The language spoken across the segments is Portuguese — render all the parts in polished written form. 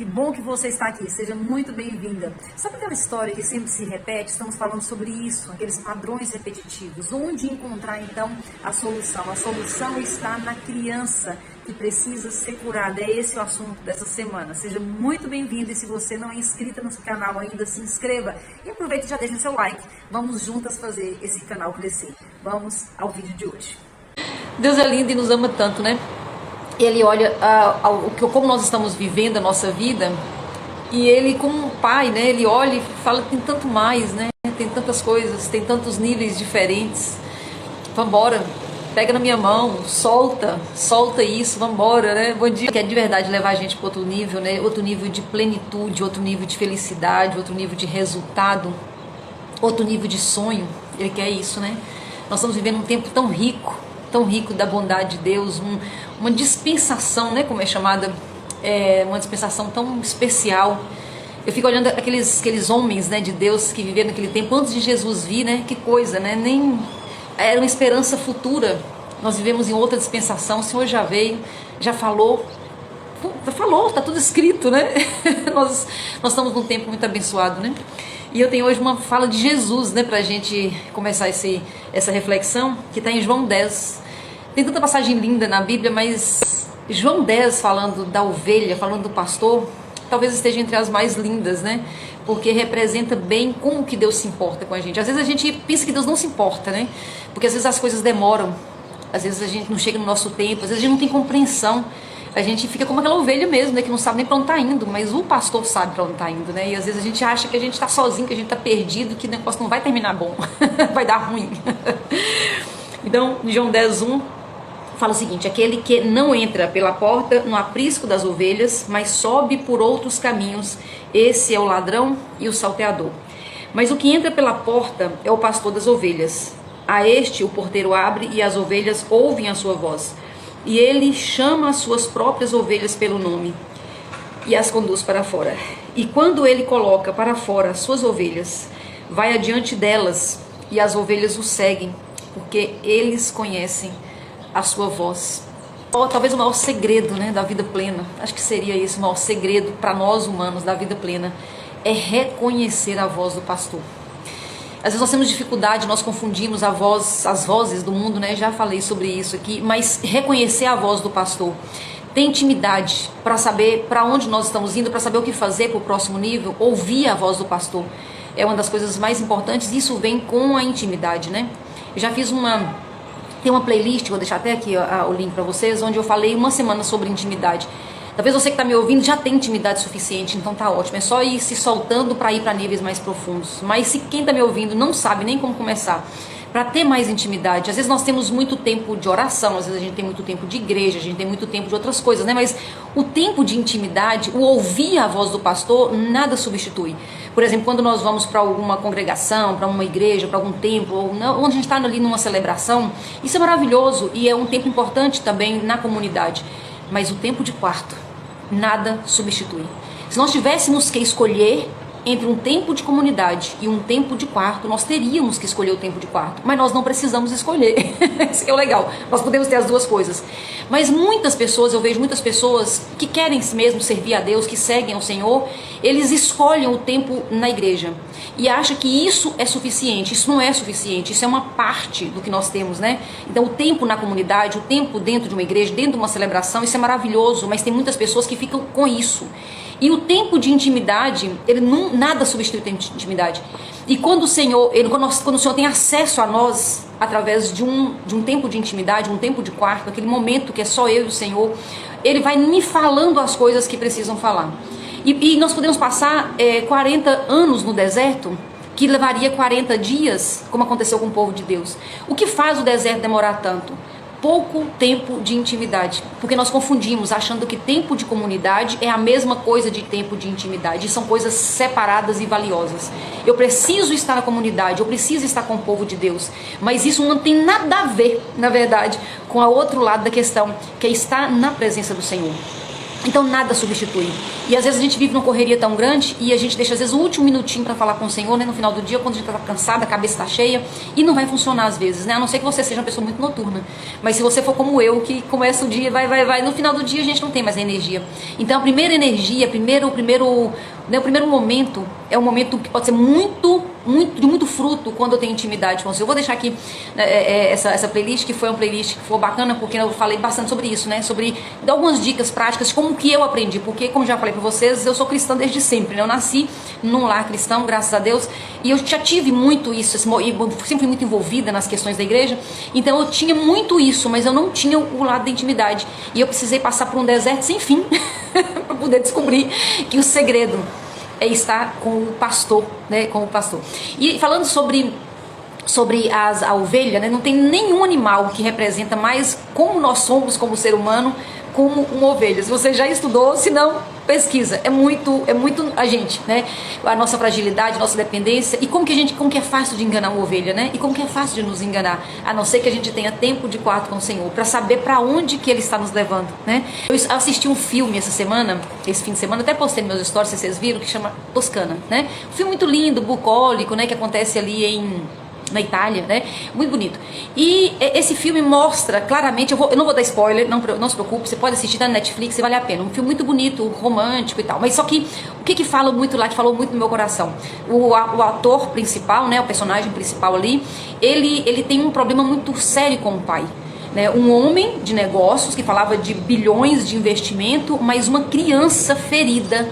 Que bom que você está aqui, seja muito bem-vinda. Sabe aquela história que sempre se repete? Estamos falando sobre isso, aqueles padrões repetitivos. Onde encontrar então a solução? A solução está na criança que precisa ser curada. É esse o assunto dessa semana. Seja muito bem-vindo e se você não é inscrita no canal ainda, se inscreva e aproveite e já deixa seu like. Vamos juntas fazer esse canal crescer. Vamos ao vídeo de hoje. Deus é lindo e nos ama tanto, né? Ele olha como nós estamos vivendo a nossa vida e ele, como um pai, né? Ele olha e fala, tem tanto mais, né? Tem tantas coisas, tem tantos níveis diferentes. Vambora, pega na minha mão, solta isso, vambora, né? Bom dia. Quer de verdade levar a gente para outro nível, né? Outro nível de plenitude, outro nível de felicidade, outro nível de resultado, outro nível de sonho. Ele quer isso, né? Nós estamos vivendo um tempo tão rico da bondade de Deus, uma dispensação, né, como é chamada, uma dispensação tão especial. Eu fico olhando aqueles homens, né, de Deus que viveram naquele tempo antes de Jesus vir, né, que coisa, né, nem era uma esperança futura. Nós vivemos em outra dispensação. O Senhor já veio, já falou, está tudo escrito, né? nós estamos num tempo muito abençoado, né? E eu tenho hoje uma fala de Jesus, né, pra gente começar essa reflexão, que está em João 10. Tem tanta passagem linda na Bíblia, mas João 10, falando da ovelha, falando do pastor, talvez esteja entre as mais lindas, né? Porque representa bem como que Deus se importa com a gente. Às vezes a gente pensa que Deus não se importa, né? Porque às vezes as coisas demoram, às vezes a gente não chega no nosso tempo, às vezes a gente não tem compreensão. A gente fica como aquela ovelha mesmo, né? Que não sabe nem para onde está indo, mas o pastor sabe para onde está indo, né? E às vezes a gente acha que a gente está sozinho, que a gente está perdido, que o negócio não vai terminar bom, vai dar ruim. Então, João 10:1 fala o seguinte: aquele que não entra pela porta no aprisco das ovelhas, mas sobe por outros caminhos, esse é o ladrão e o salteador. Mas o que entra pela porta é o pastor das ovelhas. A este o porteiro abre e as ovelhas ouvem a sua voz. E ele chama as suas próprias ovelhas pelo nome e as conduz para fora. E quando ele coloca para fora as suas ovelhas, vai adiante delas e as ovelhas o seguem, porque eles conhecem a sua voz. Talvez o maior segredo, né, da vida plena, acho que seria esse o maior segredo para nós humanos da vida plena, é reconhecer a voz do pastor. Às vezes nós temos dificuldade, nós confundimos as vozes do mundo, né? Já falei sobre isso aqui, mas reconhecer a voz do pastor, ter intimidade para saber para onde nós estamos indo, para saber o que fazer para o próximo nível, ouvir a voz do pastor é uma das coisas mais importantes. Isso vem com a intimidade, né? Eu já fiz tem uma playlist, vou deixar até aqui o link para vocês, onde eu falei uma semana sobre intimidade. Talvez você que está me ouvindo já tenha intimidade suficiente, então tá ótimo. É só ir se soltando para ir para níveis mais profundos. Mas se quem está me ouvindo não sabe nem como começar, para ter mais intimidade, às vezes nós temos muito tempo de oração, às vezes a gente tem muito tempo de igreja, a gente tem muito tempo de outras coisas, né? Mas o tempo de intimidade, o ouvir a voz do pastor, nada substitui. Por exemplo, quando nós vamos para alguma congregação, para uma igreja, para algum templo, ou onde a gente está ali numa celebração, isso é maravilhoso e é um tempo importante também na comunidade. Mas o tempo de quarto, nada substitui. Se nós tivéssemos que escolher entre um tempo de comunidade e um tempo de quarto, nós teríamos que escolher o tempo de quarto, mas nós não precisamos escolher. Isso é o legal, nós podemos ter as duas coisas. Mas muitas pessoas, eu vejo muitas pessoas que querem mesmo servir a Deus, que seguem ao Senhor, eles escolhem o tempo na igreja e acham que isso é suficiente. Isso não é suficiente, isso é uma parte do que nós temos, né? Então o tempo na comunidade, o tempo dentro de uma igreja, dentro de uma celebração, isso é maravilhoso, mas tem muitas pessoas que ficam com isso. E o tempo de intimidade, nada substitui o tempo de intimidade. E quando o Senhor, quando o Senhor tem acesso a nós, através de um tempo de intimidade, um tempo de quarto, aquele momento que é só eu e o Senhor, Ele vai me falando as coisas que precisam falar. E nós podemos passar 40 anos no deserto, que levaria 40 dias, como aconteceu com o povo de Deus. O que faz o deserto demorar tanto? Pouco tempo de intimidade, porque nós confundimos achando que tempo de comunidade é a mesma coisa de tempo de intimidade, e são coisas separadas e valiosas. Eu preciso estar na comunidade, eu preciso estar com o povo de Deus, mas isso não tem nada a ver, na verdade, com o outro lado da questão, que é estar na presença do Senhor. Então nada substitui. E às vezes a gente vive numa correria tão grande e a gente deixa às vezes o último minutinho para falar com o Senhor, né, no final do dia, quando a gente está cansada, a cabeça está cheia, e não vai funcionar às vezes, né? A não ser que você seja uma pessoa muito noturna. Mas se você for como eu, que começa o dia, vai, no final do dia a gente não tem mais energia. Então a primeira energia, o primeiro momento é um momento que pode ser de muito fruto quando eu tenho intimidade com o Senhor. Eu vou deixar aqui essa playlist, que foi uma playlist que foi bacana, porque eu falei bastante sobre isso, né? Sobre dar algumas dicas práticas de como que eu aprendi, porque como já falei para vocês, eu sou cristã desde sempre, né? Eu nasci num lar cristão, graças a Deus, e eu já tive muito isso, e sempre fui muito envolvida nas questões da igreja, então eu tinha muito isso, mas eu não tinha o lado da intimidade, e eu precisei passar por um deserto sem fim para poder descobrir que o segredo é estar com o pastor, né? Com o pastor. E falando sobre a ovelha, né? Não tem nenhum animal que representa mais como nós somos como ser humano, como uma ovelha. Se você já estudou, se não, pesquisa. É muito a gente, né? A nossa fragilidade, a nossa dependência, e como que é fácil de enganar uma ovelha, né? E como que é fácil de nos enganar, a não ser que a gente tenha tempo de quarto com o Senhor, para saber para onde que Ele está nos levando, né? Eu assisti um filme esse fim de semana, até postei nos meus stories, se vocês viram, que chama Toscana, né? Um filme muito lindo, bucólico, né? Que acontece ali na Itália, né? Muito bonito. E esse filme mostra claramente, eu não vou dar spoiler, não se preocupe, você pode assistir na Netflix, vale a pena. Um filme muito bonito, romântico e tal. Mas só que o que fala muito lá, que falou muito no meu coração? O ator principal, né? O personagem principal ali, ele tem um problema muito sério com o pai. Né, um homem de negócios que falava de bilhões de investimento, mas uma criança ferida,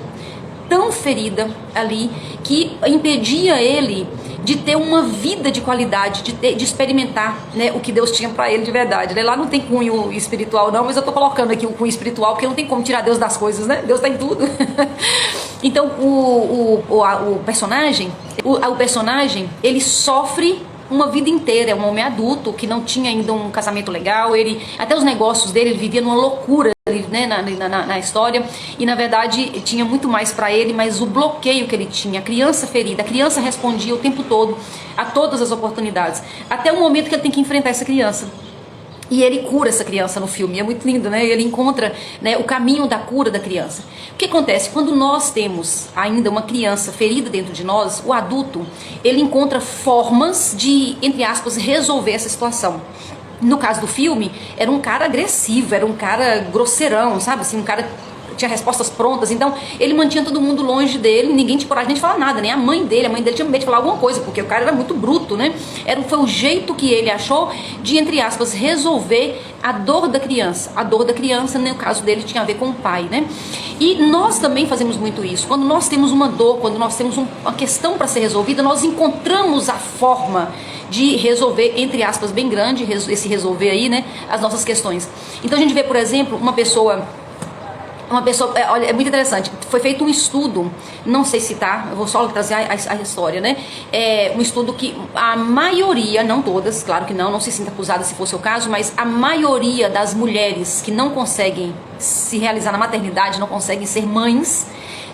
tão ferida ali, que impedia ele de ter uma vida de qualidade, de experimentar, né, o que Deus tinha para ele de verdade, né? Lá não tem cunho espiritual não, mas eu tô colocando aqui o cunho espiritual, porque não tem como tirar Deus das coisas, né? Deus tá em tudo. Então o personagem, ele sofre uma vida inteira. É um homem adulto que não tinha ainda um casamento legal, até os negócios dele, ele vivia numa loucura, né, na história, e na verdade tinha muito mais para ele, mas o bloqueio que ele tinha, a criança ferida, a criança respondia o tempo todo a todas as oportunidades, até o momento que ele tem que enfrentar essa criança. E ele cura essa criança no filme, é muito lindo, né? Ele encontra, né, o caminho da cura da criança. O que acontece? Quando nós temos ainda uma criança ferida dentro de nós, o adulto, ele encontra formas de, entre aspas, resolver essa situação. No caso do filme, era um cara agressivo, era um cara grosseirão, sabe? Assim, um cara tinha respostas prontas, então ele mantinha todo mundo longe dele, ninguém tinha coragem de falar nada, nem a mãe dele tinha medo de falar alguma coisa, porque o cara era muito bruto, né? Foi o jeito que ele achou de, entre aspas, resolver a dor da criança. A dor da criança, no caso dele, tinha a ver com o pai, né? E nós também fazemos muito isso. Quando nós temos uma dor, quando nós temos uma questão para ser resolvida, nós encontramos a forma de resolver, entre aspas, bem grande, esse resolver aí, né, as nossas questões. Então a gente vê, por exemplo, uma pessoa, olha, é muito interessante, foi feito um estudo, não sei se eu vou só trazer a história, né? Um estudo que a maioria, não todas, claro que não se sinta acusada se fosse o caso, mas a maioria das mulheres que não conseguem se realizar na maternidade, não conseguem ser mães,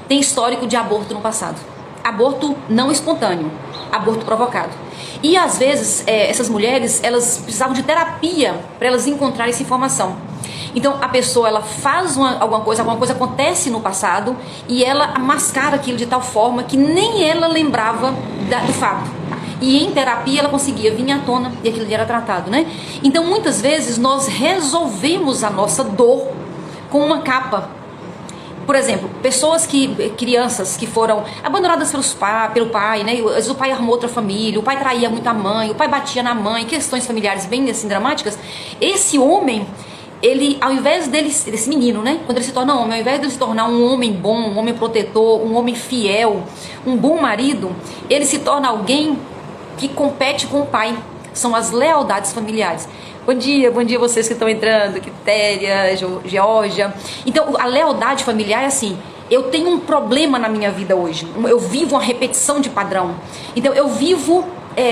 tem histórico de aborto no passado. Aborto não espontâneo, aborto provocado. E às vezes essas mulheres, elas precisavam de terapia para elas encontrarem essa informação. Então a pessoa, ela faz alguma coisa acontece no passado e ela mascara aquilo de tal forma que nem ela lembrava do fato. E em terapia ela conseguia vir à tona e aquilo era tratado, né? Então muitas vezes nós resolvemos a nossa dor com uma capa. Por exemplo, crianças que foram abandonadas pelo pai, né? Às vezes o pai arrumou outra família, o pai traía muito a mãe, o pai batia na mãe, questões familiares bem assim dramáticas. Esse homem, ele, ao invés desse menino, né? Quando ele se torna homem, ao invés de ele se tornar um homem bom, um homem protetor, um homem fiel, um bom marido, ele se torna alguém que compete com o pai. São as lealdades familiares. Bom dia vocês que estão entrando, Quitéria, Geórgia. Então, a lealdade familiar é assim, eu tenho um problema na minha vida hoje, eu vivo uma repetição de padrão. Então, eu vivo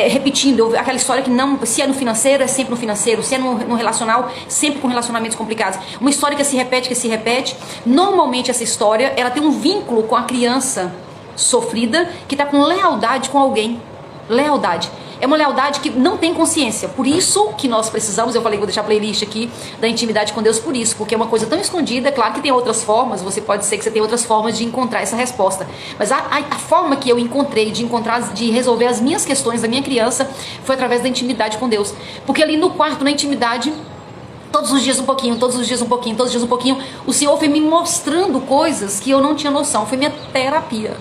repetindo, aquela história que não, se é no financeiro, é sempre no financeiro, se é no relacional, sempre com relacionamentos complicados. Uma história que se repete. Normalmente essa história, ela tem um vínculo com a criança sofrida, que está com lealdade com alguém. Lealdade. É uma lealdade que não tem consciência. Por isso que nós precisamos, eu falei que vou deixar a playlist aqui da intimidade com Deus por isso, porque é uma coisa tão escondida. Claro que tem outras formas, você pode ser que você tenha outras formas de encontrar essa resposta. Mas a forma que eu encontrei de resolver as minhas questões da minha criança foi através da intimidade com Deus. Porque ali no quarto, na intimidade, todos os dias um pouquinho, todos os dias um pouquinho, todos os dias um pouquinho, o Senhor foi me mostrando coisas que eu não tinha noção. Foi minha terapia.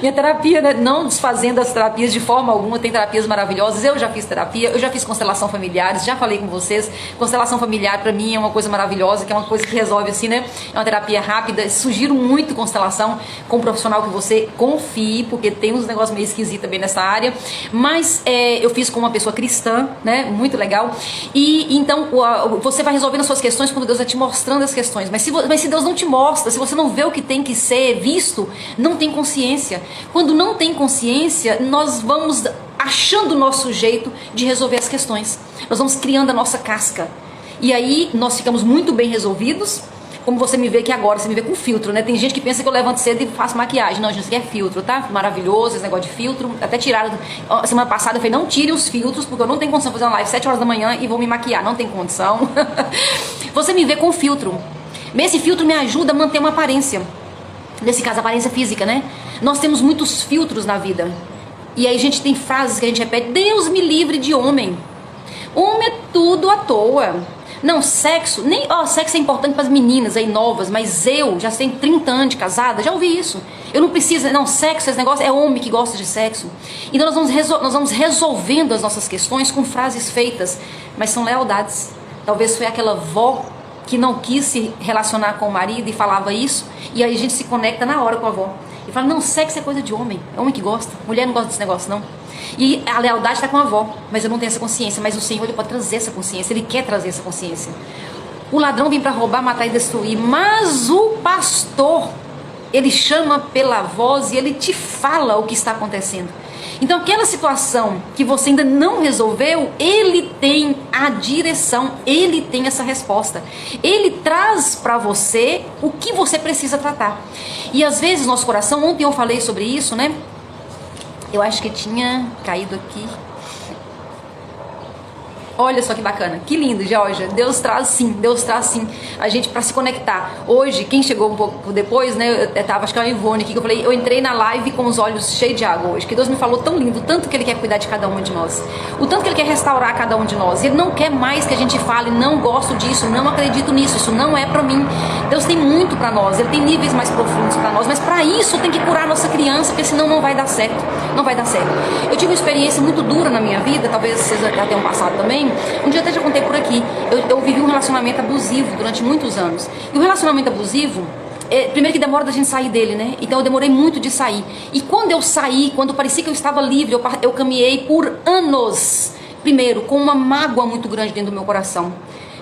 Minha terapia, né? Não desfazendo as terapias de forma alguma, tem terapias maravilhosas. Eu já fiz terapia, eu já fiz constelação familiares, já falei com vocês. Constelação familiar pra mim é uma coisa maravilhosa, que é uma coisa que resolve assim, né? É uma terapia rápida. Sugiro muito constelação com um profissional que você confie, porque tem uns negócios meio esquisitos também nessa área. Mas eu fiz com uma pessoa cristã, né? Muito legal. E então você vai resolvendo as suas questões quando Deus vai te mostrando as questões. Mas se Deus não te mostra, se você não vê o que tem que ser visto, não tem consciência. Quando não tem consciência, nós vamos achando o nosso jeito de resolver as questões. Nós vamos criando a nossa casca. E aí nós ficamos muito bem resolvidos. Como você me vê aqui agora, você me vê com filtro, né? Tem gente que pensa que eu levanto cedo e faço maquiagem. Não, gente, isso aqui é filtro, tá? Maravilhoso esse negócio de filtro. Até tiraram. Semana passada eu falei, não tire os filtros, porque eu não tenho condição de fazer uma live 7 horas da manhã e vou me maquiar. Não tem condição. Você me vê com filtro. Esse filtro me ajuda a manter uma aparência. Nesse caso, aparência física, né? Nós temos muitos filtros na vida. E aí a gente tem frases que a gente repete. Deus me livre de homem. Homem é tudo à toa. Não, sexo é importante para as meninas aí novas, mas eu já tenho 30 anos de casada, já ouvi isso. Eu não preciso, não, sexo, esse negócio é homem que gosta de sexo. Então nós vamos resolvendo as nossas questões com frases feitas, mas são lealdades. Talvez foi aquela avó que não quis se relacionar com o marido e falava isso, e aí a gente se conecta na hora com a avó. E fala, não, sexo é coisa de homem, é homem que gosta, mulher não gosta desse negócio não. E a lealdade está com a avó, mas eu não tenho essa consciência, mas o Senhor ele pode trazer essa consciência, Ele quer trazer essa consciência. O ladrão vem para roubar, matar e destruir, mas o pastor, ele chama pela voz e ele te fala o que está acontecendo. Então aquela situação que você ainda não resolveu, ele tem a direção, ele tem essa resposta. Ele traz para você o que você precisa tratar. E às vezes nosso coração, ontem eu falei sobre isso, né? Eu acho que tinha caído aqui. Olha só que bacana, que lindo, Georgia. Deus traz sim a gente para se conectar. Hoje, quem chegou um pouco depois, né, eu tava, acho que era a Ivone aqui, que eu falei, eu entrei na live com os olhos cheios de água hoje, que Deus me falou tão lindo, tanto que Ele quer cuidar de cada um de nós, o tanto que Ele quer restaurar cada um de nós. Ele não quer mais que a gente fale, não gosto disso, não acredito nisso, isso não é para mim. Deus tem muito para nós, Ele tem níveis mais profundos para nós, mas para isso tem que curar a nossa criança, porque senão não vai dar certo, não vai dar certo. Eu tive uma experiência muito dura na minha vida, talvez vocês já tenham passado também. Um dia até já contei por aqui, eu vivi um relacionamento abusivo durante muitos anos. E o relacionamento abusivo, primeiro que demora da gente sair dele, né? Então eu demorei muito de sair. E quando eu saí, quando parecia que eu estava livre, eu caminhei por anos. Primeiro, com uma mágoa muito grande dentro do meu coração.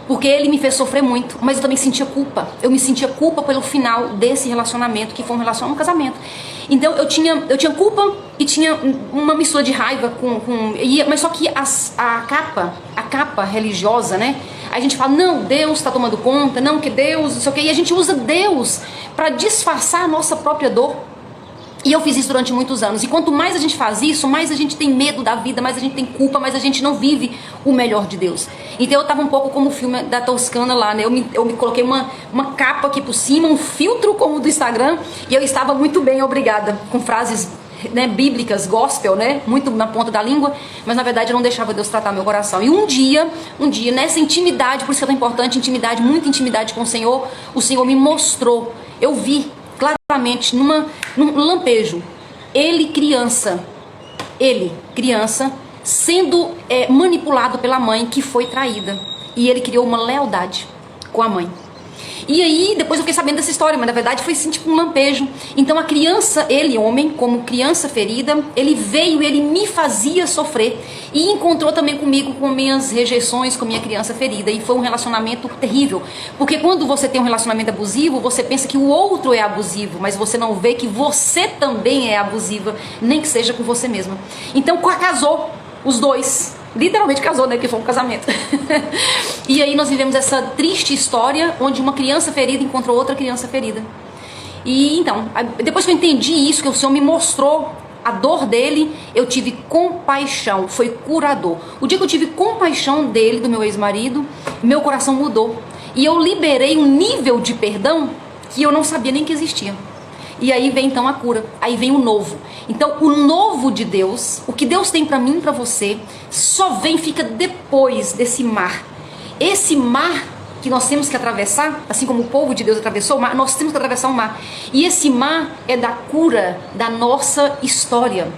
Porque ele me fez sofrer muito, mas eu também sentia culpa. Eu me sentia culpa pelo final desse relacionamento, que foi um casamento. Então eu tinha culpa e tinha uma mistura de raiva mas só que a capa religiosa, né? Aí a gente fala, não, Deus está tomando conta, não, que Deus, não sei o quê. E a gente usa Deus para disfarçar a nossa própria dor. E eu fiz isso durante muitos anos. E quanto mais a gente faz isso, mais a gente tem medo da vida, mais a gente tem culpa, mais a gente não vive o melhor de Deus. Então eu estava um pouco como o filme da Toscana lá, né? Eu me coloquei uma capa aqui por cima, um filtro como o do Instagram, e eu estava muito bem, obrigada, com frases, né, bíblicas, gospel, né? Muito na ponta da língua, mas na verdade eu não deixava Deus tratar meu coração. E um dia, nessa intimidade, por isso que é tão importante, intimidade, muita intimidade com o Senhor me mostrou, eu vi claramente, num lampejo, ele criança, sendo manipulado pela mãe que foi traída. E ele criou uma lealdade com a mãe. E aí, depois eu fiquei sabendo dessa história, mas na verdade foi assim, tipo um lampejo. Então a criança, ele, homem, como criança ferida, ele veio, ele me fazia sofrer. E encontrou também comigo com minhas rejeições, com minha criança ferida. E foi um relacionamento terrível. Porque quando você tem um relacionamento abusivo, você pensa que o outro é abusivo, mas você não vê que você também é abusiva, nem que seja com você mesma. Então casou os dois. Literalmente casou, né? Porque foi um casamento. E aí nós vivemos essa triste história onde uma criança ferida encontrou outra criança ferida. E então, depois que eu entendi isso, que o Senhor me mostrou a dor dele, eu tive compaixão, foi curador. O dia que eu tive compaixão dele, do meu ex-marido, meu coração mudou. E eu liberei um nível de perdão que eu não sabia nem que existia. E aí vem então a cura, aí vem o novo. Então o novo de Deus, o que Deus tem para mim e para você, só vem, fica depois desse mar. Esse mar que nós temos que atravessar, assim como o povo de Deus atravessou o mar, nós temos que atravessar o mar. E esse mar é da cura da nossa história.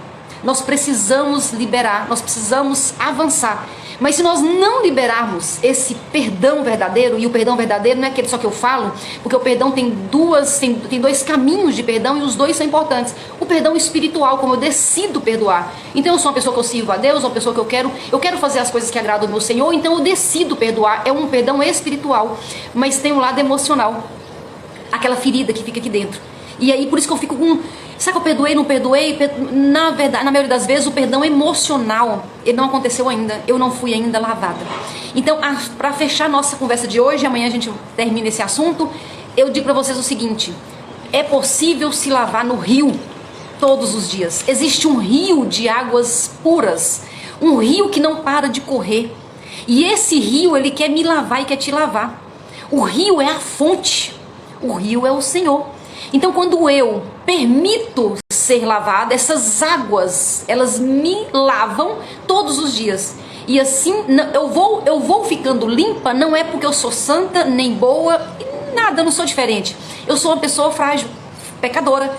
Nós precisamos liberar, nós precisamos avançar. Mas se nós não liberarmos esse perdão verdadeiro, e o perdão verdadeiro não é aquele só que eu falo, porque o perdão tem dois caminhos de perdão e os dois são importantes. O perdão espiritual, como eu decido perdoar. Então eu sou uma pessoa que eu sirvo a Deus, uma pessoa que eu quero fazer as coisas que agradam ao meu Senhor, então eu decido perdoar. É um perdão espiritual, mas tem um lado emocional. Aquela ferida que fica aqui dentro. E aí por isso que eu fico com... Será que eu perdoei, não perdoei? Na verdade, na maioria das vezes, o perdão emocional, ele não aconteceu ainda. Eu não fui ainda lavada. Então, para fechar nossa conversa de hoje, amanhã a gente termina esse assunto, eu digo para vocês o seguinte: é possível se lavar no rio todos os dias. Existe um rio de águas puras, um rio que não para de correr. E esse rio, ele quer me lavar e quer te lavar. O rio é a fonte, o rio é o Senhor. Então quando eu permito ser lavada, essas águas, elas me lavam todos os dias. E assim, eu vou ficando limpa, não é porque eu sou santa, nem boa, nada, eu não sou diferente. Eu sou uma pessoa frágil, pecadora,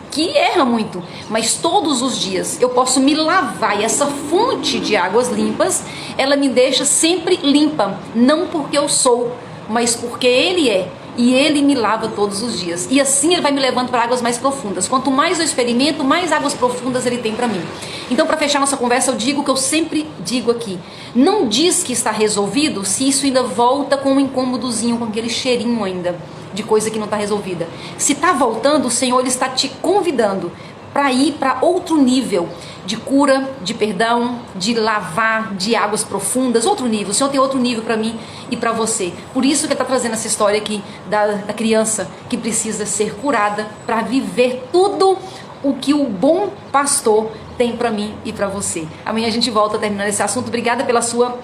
que erra muito. Mas todos os dias eu posso me lavar, e essa fonte de águas limpas, ela me deixa sempre limpa. Não porque eu sou, mas porque Ele é. E Ele me lava todos os dias. E assim Ele vai me levando para águas mais profundas. Quanto mais eu experimento, mais águas profundas Ele tem para mim. Então, para fechar nossa conversa, eu digo o que eu sempre digo aqui: não diz que está resolvido se isso ainda volta com um incômodozinho, com aquele cheirinho ainda de coisa que não está resolvida. Se está voltando, o Senhor Ele está te convidando para ir para outro nível de cura, de perdão, de lavar, de águas profundas, outro nível. O Senhor tem outro nível para mim e para você. Por isso que Ele está trazendo essa história aqui da criança que precisa ser curada para viver tudo o que o bom pastor tem para mim e para você. Amanhã a gente volta terminando esse assunto. Obrigada pela sua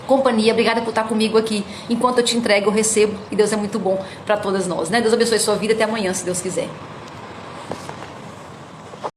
companhia, obrigada por estar comigo aqui. Enquanto eu te entrego, eu recebo, e Deus é muito bom para todas nós, né? Deus abençoe a sua vida, até amanhã, se Deus quiser.